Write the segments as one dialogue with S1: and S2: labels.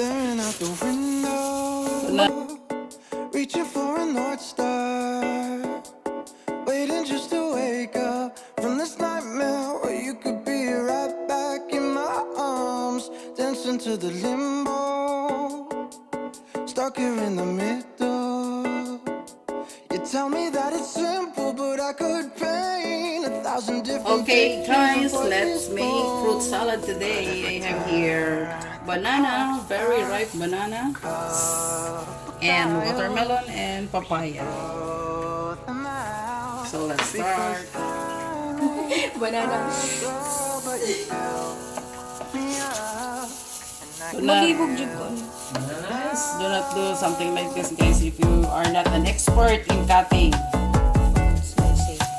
S1: Staring out the window, reaching for a North Star, waiting just to wake up from this nightmare where you could be right back in my arms, dancing to the limbo, stuck here in the middle. You tell me that it's simple, but I could paint 1,000 different
S2: Okay guys,
S1: pictures of what
S2: let's
S1: is
S2: make fruit salad today. I have here banana, very ripe banana, and watermelon and papaya. So let's start.
S3: Banana.
S2: Do not do something like this, guys, if you are not an expert in cutting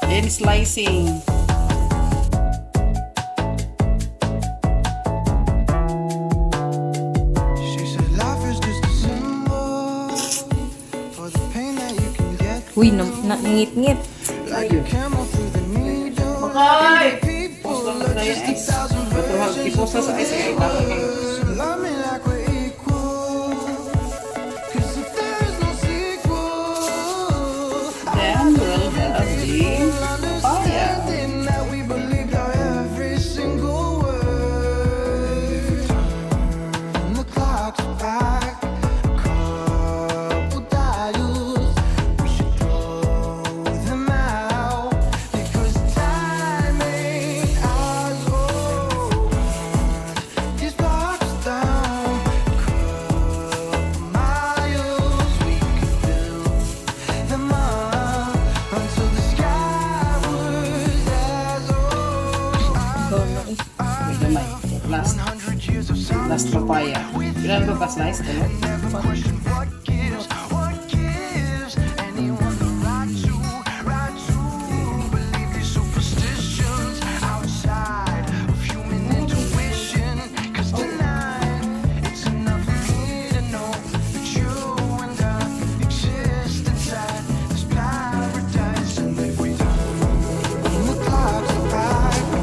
S2: and slicing.
S1: She said life is just a symbol for the pain that you can get.
S3: Uy, nangit-ngit.
S1: Like a camel through the needle.
S2: Okay.
S1: People
S2: Post lang
S1: are
S2: na
S1: just
S2: yung ice.
S1: 1,000
S2: Batuhag, ipost na sa ice ay kakakay.
S1: Love me like we're equal. 'Cause if there is no sequel,
S2: Then we'll have the papaya.
S1: understanding that we believed our every single word. Turn the clocks back a couple dials. We should throw them out because time ain't ours. Oh, these blocks down a couple miles. We could build them up until the sky was as old.
S2: Ito may last
S1: 100 years of silence.
S2: last papaya. Ilan ba pa slice? Ano?
S1: Never question what gives, anyone the right to believe these superstitions outside of human intuition. 'Cause tonight it's enough for me to know that you and I exist inside this paradise. And if we turn the clocks back a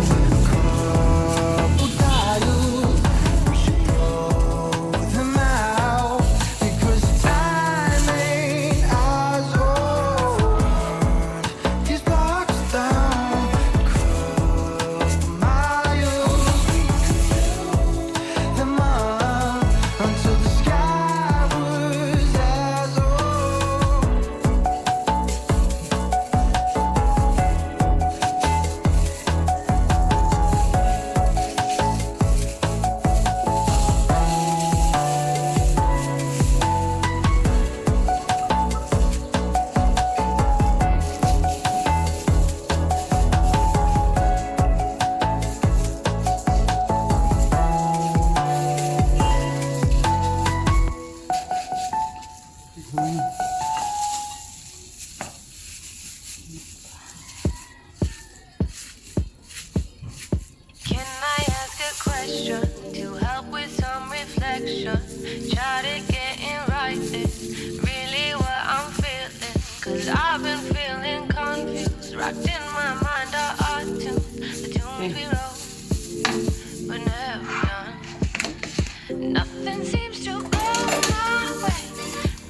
S1: couple dials, we should throw them out because time ain't ours. Oh, these blocks down a couple miles. We could build them up until the sky was as old.
S4: Can I ask a question to help with some reflection? Try to get it right, this really what I'm feeling. 'Cause I've been feeling confused, rocked in my mind are our tunes, the tunes we wrote, but never done. Nothing seems to go my way,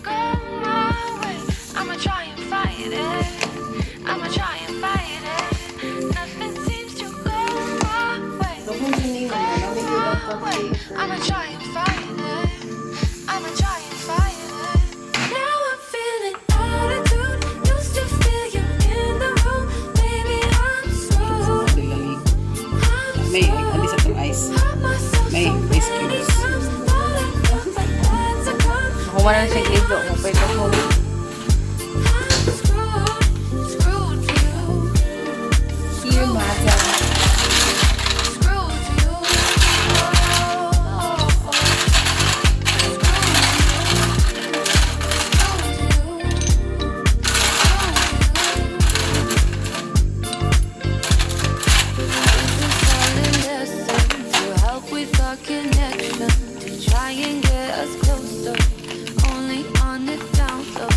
S4: go my way. I'ma try and fight it, I'ma try and fight it. Nothing seems to go my way, go my way. I'ma try and fight it, I'ma try and fight it. Now I'm feeling attitude, used to feel you in the room. Baby, I'm so
S2: May, alis at yung ice. May ice cubes.
S3: Ako man lang siyang libo. Kung pwede ko. Here, Mata.
S4: Connection to try and get us closer, only on the down low.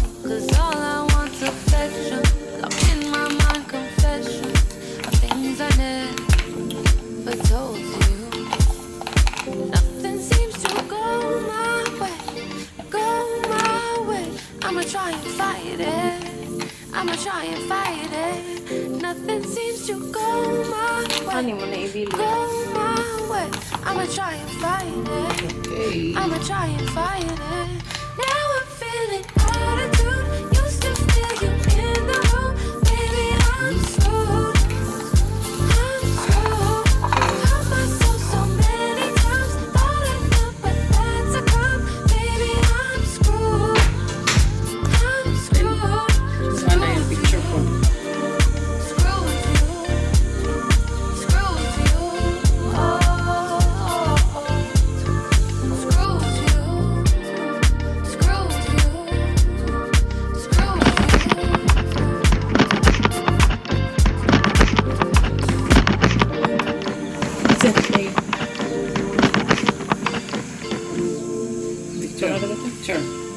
S4: I'ma try and fight it. Nothing seems to go my way.
S3: Ano mo na ibili?
S4: Go my way. I'ma try and fight it.
S2: Okay.
S4: I'ma try and fight it. Now I'm feeling attitude. Used to feel you in the room. Baby, I'm screwed. I'm screwed. Hurt myself so many times. Thought I knew, but that's a crime. Baby, I'm screwed. I'm screwed.
S2: Sana yung picture ko.
S4: Screw with you. Screw with you. Oh. Screw with you. Screw with you. Screw with
S2: Okay. Picture. Picture.